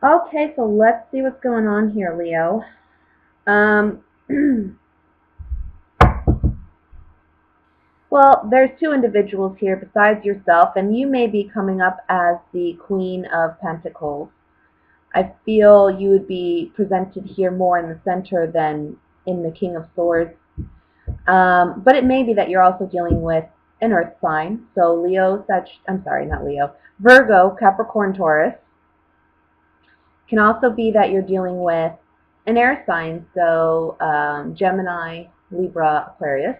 Okay, so let's see what's going on here, Leo. Um, well, there's two individuals here besides yourself, and you may be coming up as the Queen of Pentacles. I feel you would be presented here more in the center than in the King of Swords. But it may be that you're also dealing with an earth sign. So Leo, I'm sorry, not Leo, Virgo, Capricorn, Taurus. Can also be that you're dealing with an air sign. So Gemini, Libra, Aquarius.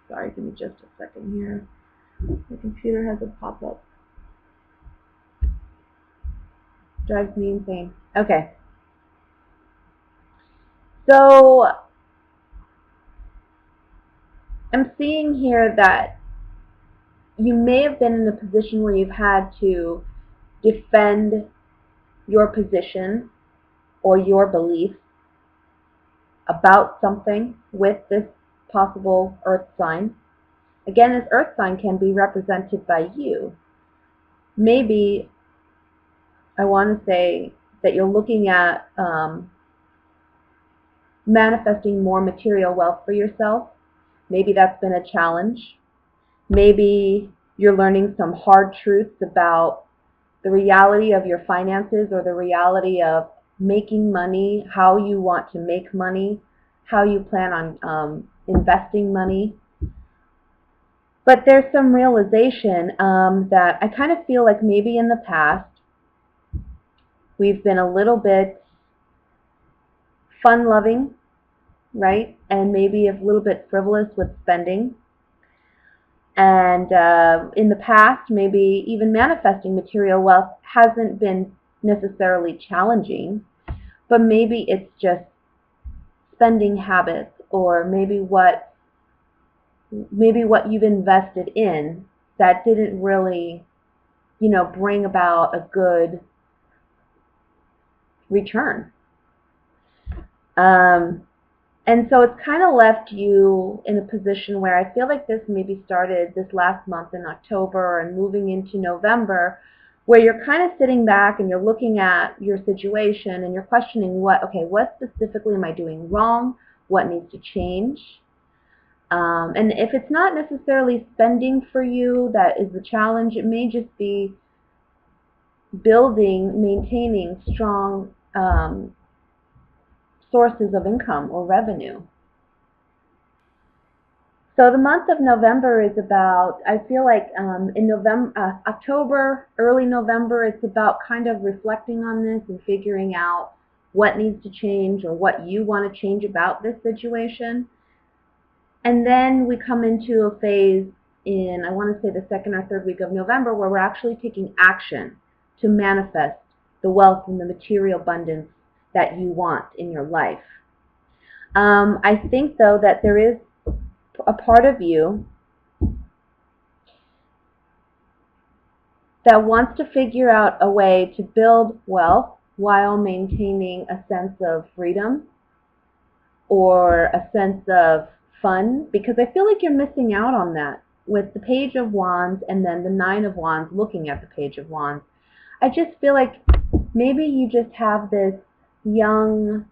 Sorry, give me just a second here. The computer has a pop-up. Drives me insane. Okay. So I'm seeing here that you may have been in a position where you've had to defend your position or your beliefs about something with this possible earth sign. Again, this earth sign can be represented by you. Maybe I want to say that you're looking at manifesting more material wealth for yourself. Maybe that's been a challenge. Maybe you're learning some hard truths about the reality of your finances or the reality of making money, how you want to make money, how you plan on investing money. But there's some realization that I kind of feel like maybe in the past we've been a little bit fun-loving, right? And maybe a little bit frivolous with spending. And in the past, maybe even manifesting material wealth hasn't been necessarily challenging, but maybe it's just spending habits, or maybe what you've invested in that didn't really, bring about a good return. And so it's kind of left you in a position where I feel like this maybe started this last month in October and moving into November, where you're kind of sitting back and you're looking at your situation and you're questioning what specifically am I doing wrong? What needs to change? And if it's not necessarily spending for you that is the challenge, it may just be maintaining strong sources of income or revenue. So the month of November is about, I feel like in October, early November, it's about kind of reflecting on this and figuring out what needs to change or what you want to change about this situation. And then we come into a phase in, I want to say the second or third week of November, where we're actually taking action to manifest the wealth and the material abundance that you want in your life. I think, though, that there is a part of you that wants to figure out a way to build wealth while maintaining a sense of freedom or a sense of fun, because I feel like you're missing out on that with the Page of Wands and then the Nine of Wands looking at the Page of Wands. I just feel like maybe you just have this young,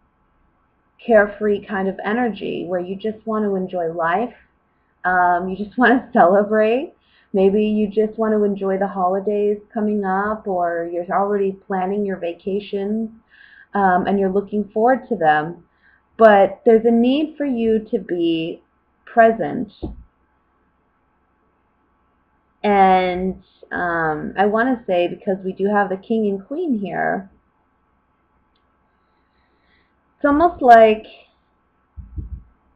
carefree kind of energy where you just want to enjoy life. You just want to celebrate. Maybe you just want to enjoy the holidays coming up, or you're already planning your vacations and you're looking forward to them. But there's a need for you to be present. And I want to say, because we do have the King and Queen here, it's almost like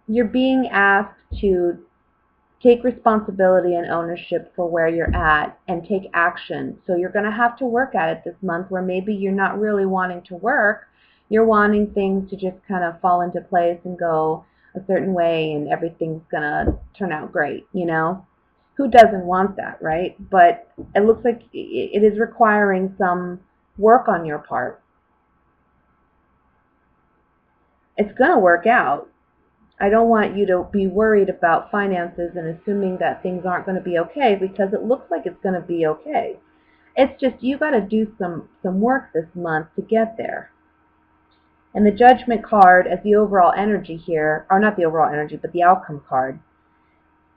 you're being asked to take responsibility and ownership for where you're at and take action. So you're going to have to work at it this month, where maybe you're not really wanting to work. You're wanting things to just kind of fall into place and go a certain way, and everything's going to turn out great, Who doesn't want that, right? But it looks like it is requiring some work on your part. It's going to work out. I don't want you to be worried about finances and assuming that things aren't going to be okay, because it looks like it's going to be okay. It's just you got to do some work this month to get there. And the Judgment card as the overall energy here, or not the overall energy, but the outcome card,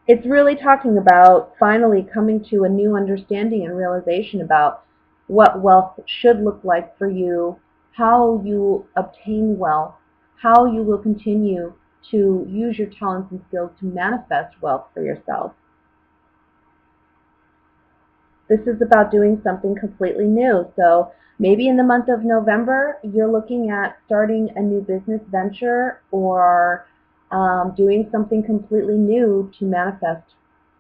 it's really talking about finally coming to a new understanding and realization about what wealth should look like for you, how you obtain wealth, how you will continue to use your talents and skills to manifest wealth for yourself. This is about doing something completely new. So maybe in the month of November, you're looking at starting a new business venture or doing something completely new to manifest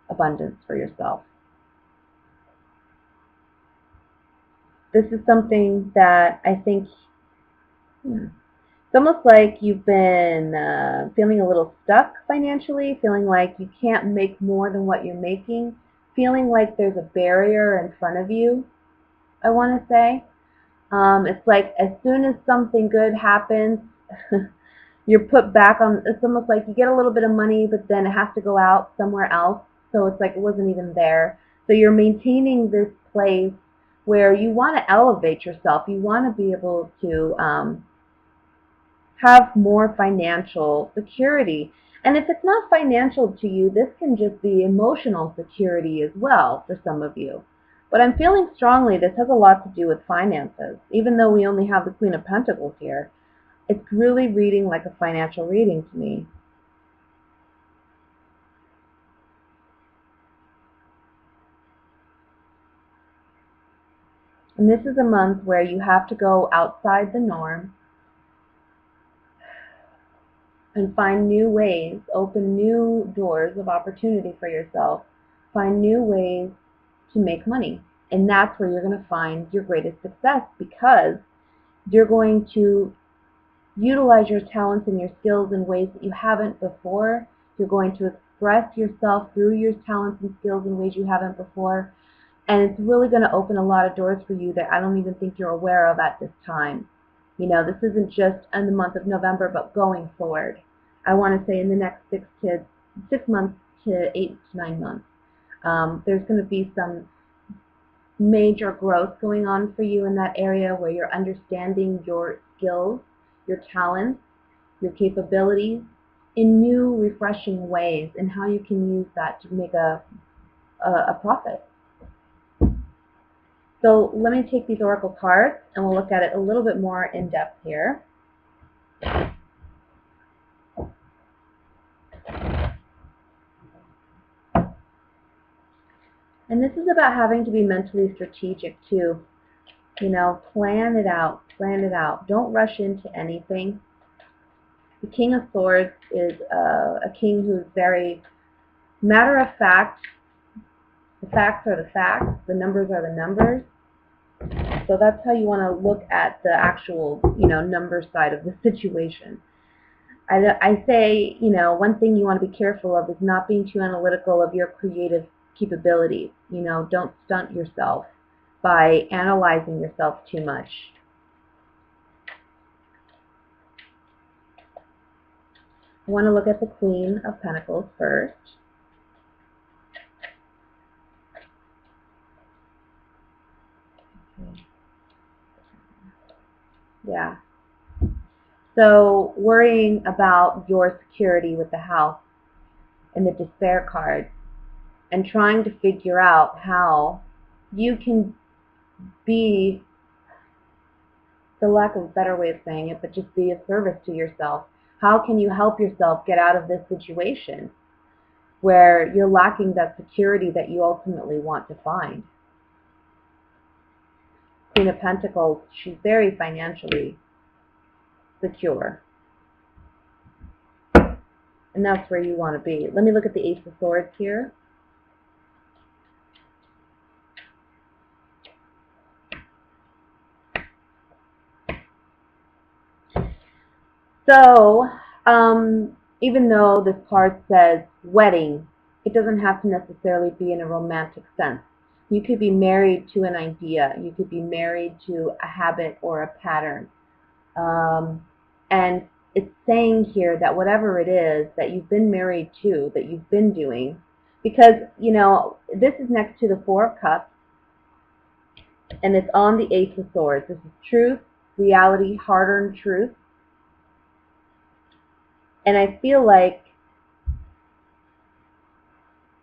abundance for yourself. This is something that I think it's almost like you've been feeling a little stuck financially, feeling like you can't make more than what you're making, feeling like there's a barrier in front of you, I want to say. It's like as soon as something good happens, you're put back on, it's almost like you get a little bit of money, but then it has to go out somewhere else. So it's like it wasn't even there. So you're maintaining this place where you want to elevate yourself. You want to be able to have more financial security. And if it's not financial to you, this can just be emotional security as well for some of you. But I'm feeling strongly this has a lot to do with finances. Even though we only have the Queen of Pentacles here, it's really reading like a financial reading to me. And this is a month where you have to go outside the norm and find new ways, open new doors of opportunity for yourself, find new ways to make money. And that's where you're going to find your greatest success, because you're going to utilize your talents and your skills in ways that you haven't before. You're going to express yourself through your talents and skills in ways you haven't before. And it's really going to open a lot of doors for you that I don't even think you're aware of at this time. You know, this isn't just in the month of November, but going forward. I want to say in the next 6 months to 8 to 9 months, there's going to be some major growth going on for you in that area where you're understanding your skills, your talents, your capabilities in new, refreshing ways, and how you can use that to make a profit. So let me take these oracle cards and we'll look at it a little bit more in depth here. And this is about having to be mentally strategic too. You know, plan it out, plan it out. Don't rush into anything. The King of Swords is a king who's very matter of fact. The facts are the facts, the numbers are the numbers. So that's how you want to look at the actual, number side of the situation. I say, one thing you want to be careful of is not being too analytical of your creative capabilities. Don't stunt yourself by analyzing yourself too much. I want to look at the Queen of Pentacles first. Yeah. So worrying about your security with the House and the Despair card, and trying to figure out how you can be, for lack of a better way of saying it, but just be of service to yourself. How can you help yourself get out of this situation where you're lacking that security that you ultimately want to find? Queen of Pentacles, she's very financially secure. And that's where you want to be. Let me look at the Ace of Swords here. So, even though this card says wedding, it doesn't have to necessarily be in a romantic sense. You could be married to an idea. You could be married to a habit or a pattern. And it's saying here that whatever it is that you've been married to, that you've been doing, because, this is next to the Four of Cups, And it's on the Ace of Swords. This is truth, reality, hard-earned truth. And I feel like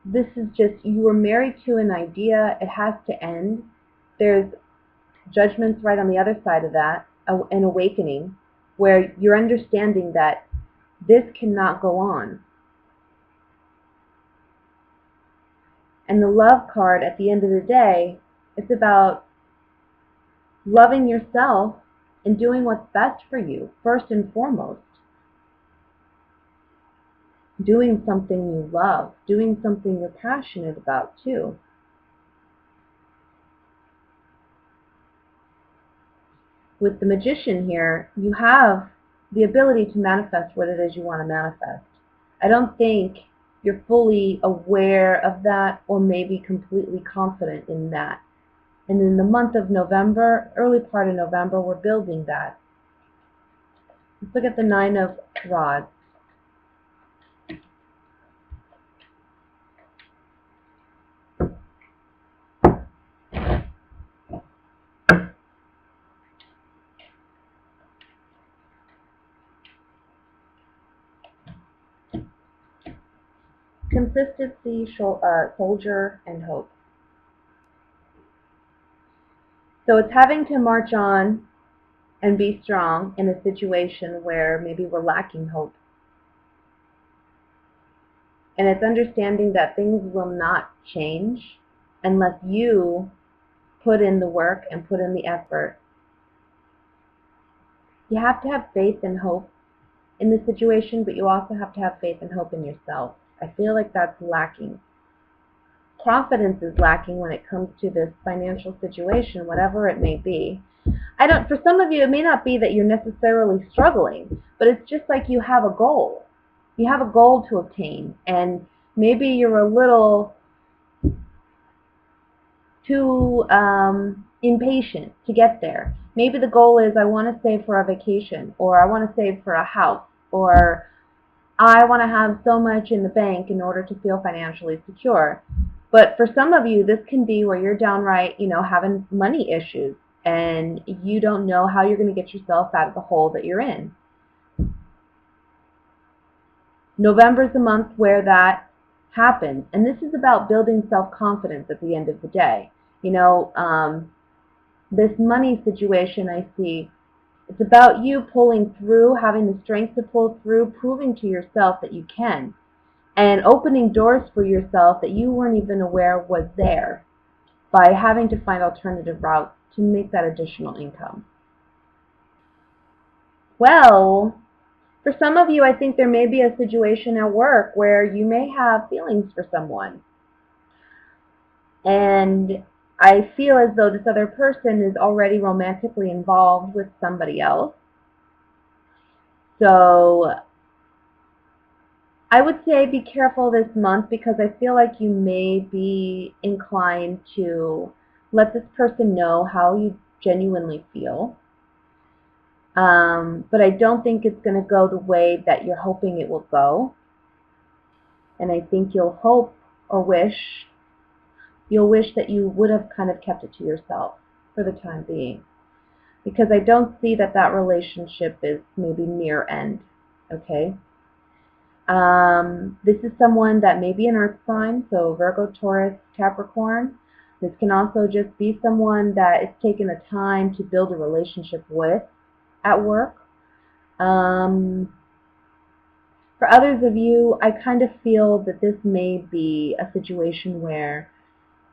this is just, you were married to an idea, it has to end. There's judgments right on the other side of that, an awakening, where you're understanding that this cannot go on. And the love card, at the end of the day, it's about loving yourself and doing what's best for you, first and foremost. Doing something you love, doing something you're passionate about too. With the Magician here, you have the ability to manifest what it is you want to manifest. I don't think you're fully aware of that, or maybe completely confident in that. And in the month of November, early part of November, we're building that. Let's look at the Nine of Rods. Consistency, soldier, and hope. So it's having to march on and be strong in a situation where maybe we're lacking hope. And it's understanding that things will not change unless you put in the work and put in the effort. You have to have faith and hope in the situation, but you also have to have faith and hope in yourself. I feel like that's lacking. Confidence is lacking when it comes to this financial situation, whatever it may be. For some of you, it may not be that you're necessarily struggling, but it's just like you have a goal. You have a goal to obtain, and maybe you're a little too impatient to get there. Maybe the goal is, I want to save for a vacation, or I want to save for a house, or I want to have so much in the bank in order to feel financially secure. But for some of you, this can be where you're downright, having money issues, and you don't know how you're going to get yourself out of the hole that you're in. November is the month where that happens, and this is about building self-confidence at the end of the day. This money situation I see, it's about you pulling through, having the strength to pull through, proving to yourself that you can, and opening doors for yourself that you weren't even aware was there, by having to find alternative routes to make that additional income. Well, for some of you, I think there may be a situation at work where you may have feelings for someone. And I feel as though this other person is already romantically involved with somebody else. So I would say be careful this month, because I feel like you may be inclined to let this person know how you genuinely feel. But I don't think it's going to go the way that you're hoping it will go. And I think you'll hope or wish that you would have kind of kept it to yourself for the time being. Because I don't see that relationship is maybe near end, okay? This is someone that may be an earth sign, so Virgo, Taurus, Capricorn. This can also just be someone that is taking the time to build a relationship with at work. For others of you, I kind of feel that this may be a situation where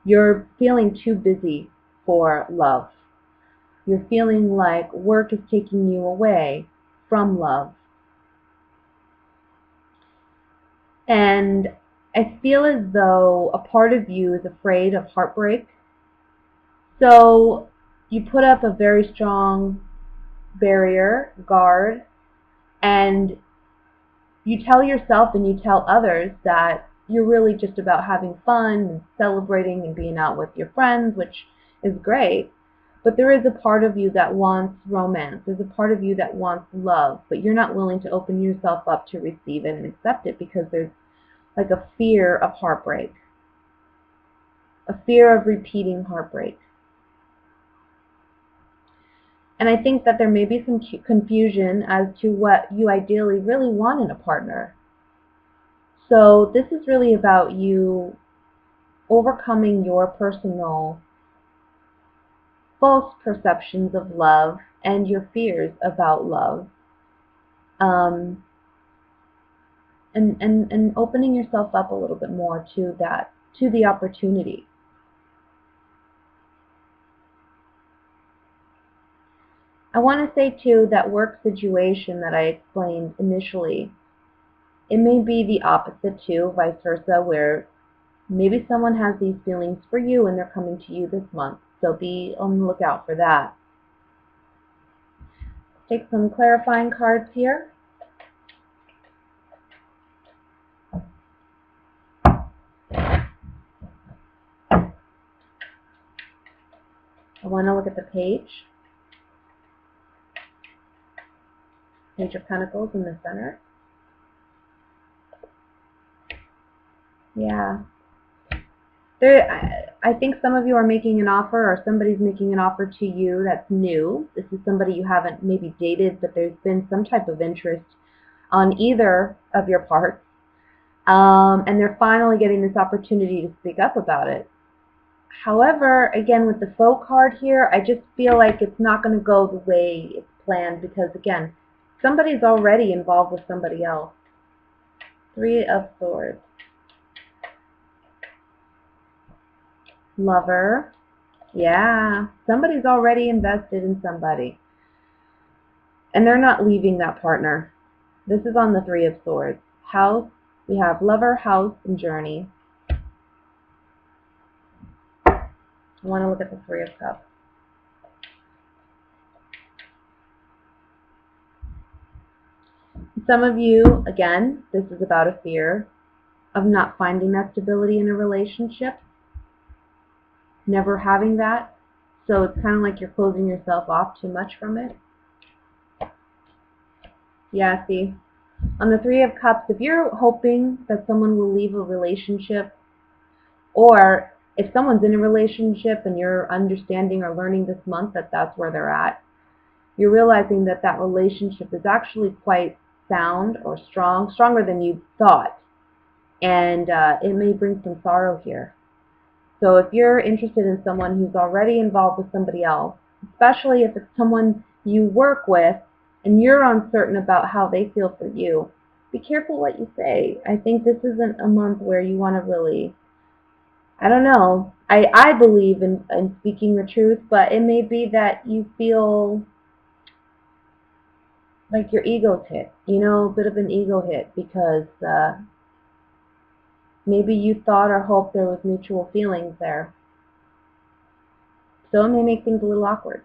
you're feeling too busy for love. You're feeling like work is taking you away from love. And I feel as though a part of you is afraid of heartbreak. So you put up a very strong barrier, guard, and you tell yourself and you tell others that you're really just about having fun and celebrating and being out with your friends, which is great. But there is a part of you that wants romance. There's a part of you that wants love, but you're not willing to open yourself up to receive it and accept it, because there's like a fear of heartbreak, a fear of repeating heartbreak. And I think that there may be some confusion as to what you ideally really want in a partner. So this is really about you overcoming your personal false perceptions of love and your fears about love, um, and opening yourself up a little bit more to that, to the opportunity. I want to say too, that work situation that I explained initially, it may be the opposite too, vice versa, where maybe someone has these feelings for you and they're coming to you this month. So be on the lookout for that. Take some clarifying cards here. I want to look at the Page of Pentacles in the center. Yeah. I think some of you are making an offer, or somebody's making an offer to you that's new. This is somebody you haven't maybe dated, but there's been some type of interest on either of your parts. And they're finally getting this opportunity to speak up about it. However, again, with the Foe card here, I just feel like it's not going to go the way it's planned, because, again, somebody's already involved with somebody else. Three of Swords. Lover. Yeah, somebody's already invested in somebody. And they're not leaving that partner. This is on the Three of Swords. House. We have Lover, House, and Journey. I want to look at the Three of Cups. Some of you, again, this is about a fear of not finding that stability in a relationship, never having that. So it's kind of like you're closing yourself off too much from it. Yeah, see, on the Three of Cups, if you're hoping that someone will leave a relationship, or if someone's in a relationship and you're understanding or learning this month that that's where they're at, you're realizing that that relationship is actually quite sound or strong, stronger than you thought. And it may bring some sorrow here. So if you're interested in someone who's already involved with somebody else, especially if it's someone you work with and you're uncertain about how they feel for you, be careful what you say. I think this isn't a month where you want to really, I don't know, I believe in speaking the truth, but it may be that you feel like your ego's hit, a bit of an ego hit, because maybe you thought or hoped there was mutual feelings there. So it may make things a little awkward.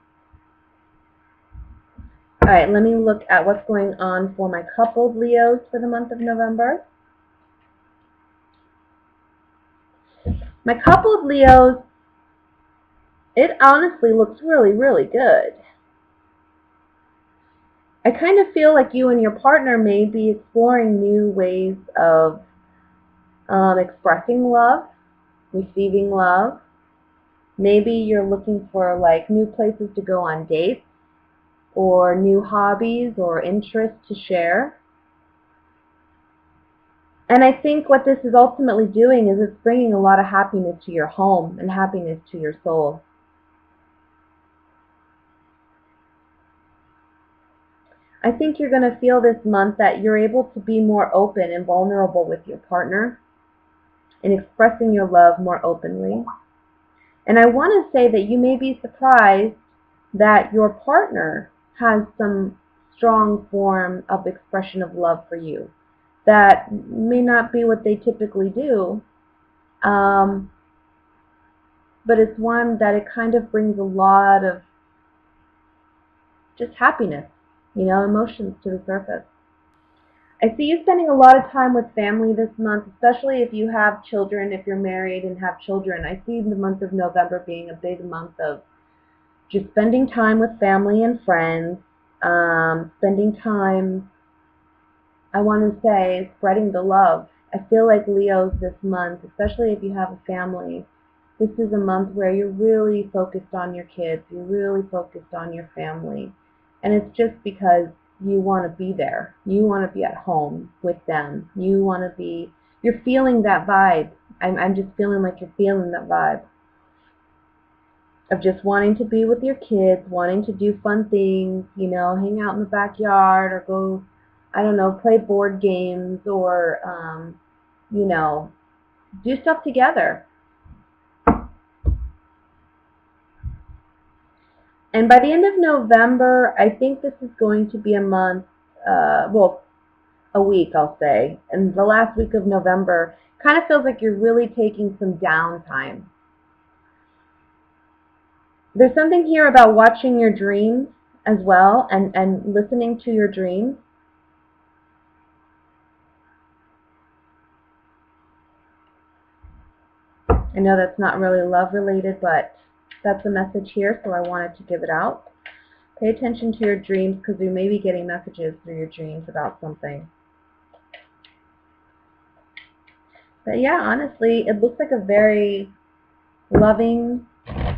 Alright, let me look at what's going on for my coupled Leos for the month of November. My coupled Leos, it honestly looks really, really good. I kind of feel like you and your partner may be exploring new ways of expressing love, receiving love. Maybe you're looking for like new places to go on dates, or new hobbies or interests to share. And I think what this is ultimately doing is it's bringing a lot of happiness to your home and happiness to your soul. I think you're going to feel this month that you're able to be more open and vulnerable with your partner and expressing your love more openly. And I want to say that you may be surprised that your partner has some strong form of expression of love for you that may not be what they typically do, but it's one that it kind of brings a lot of just happiness, emotions to the surface. I see you spending a lot of time with family this month, especially if you have children, if you're married and have children. I see the month of November being a big month of just spending time with family and friends, spending time, I want to say, spreading the love. I feel like Leos this month, especially if you have a family, This is a month where you're really focused on your kids, you're really focused on your family, and it's just because you want to be there. You want to be at home with them. You're feeling that vibe. I'm just feeling like you're feeling that vibe of just wanting to be with your kids, wanting to do fun things, hang out in the backyard or go, I don't know, play board games or, you know, do stuff together. And by the end of November, I think this is going to be a month, well, a week, I'll say. And the last week of November kind of feels like you're really taking some downtime. There's something here about watching your dreams as well and listening to your dreams. I know that's not really love related, but that's the message here, so I wanted to give it out. Pay attention to your dreams because you may be getting messages through your dreams about something. But yeah, honestly, it looks like a very loving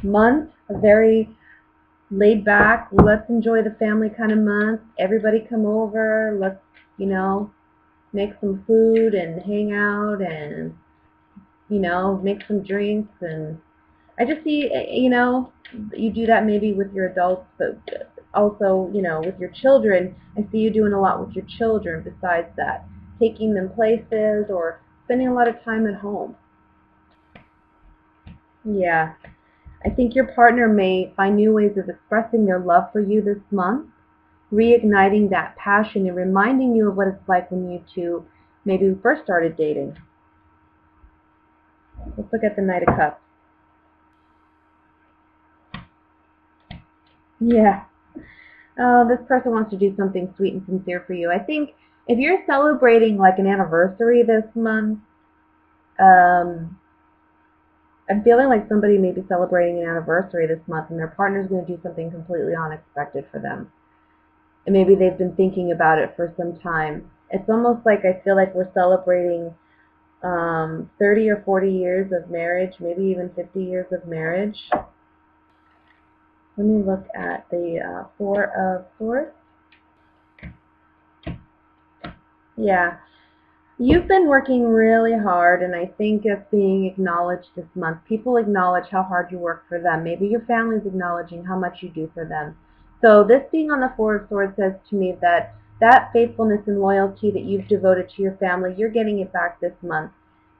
month, a very laid back, let's enjoy the family kind of month. Everybody come over, let's, make some food and hang out and, make some drinks. And I just see, you do that maybe with your adults, but also, with your children. I see you doing a lot with your children besides that, taking them places or spending a lot of time at home. Yeah. I think your partner may find new ways of expressing their love for you this month, reigniting that passion and reminding you of what it's like when you two maybe first started dating. Let's look at the Knight of Cups. Yeah. Oh, this person wants to do something sweet and sincere for you. I think if you're celebrating like an anniversary this month, um, I'm feeling like somebody may be celebrating an anniversary this month and their partner's going to do something completely unexpected for them. And maybe they've been thinking about it for some time. It's almost like I feel like we're celebrating 30 or 40 years of marriage, maybe even 50 years of marriage. Let me look at the Four of Swords. Yeah, you've been working really hard, and I think it's being acknowledged this month. People acknowledge how hard you work for them. Maybe your family's acknowledging how much you do for them. So this being on the Four of Swords says to me that faithfulness and loyalty that you've devoted to your family, you're getting it back this month.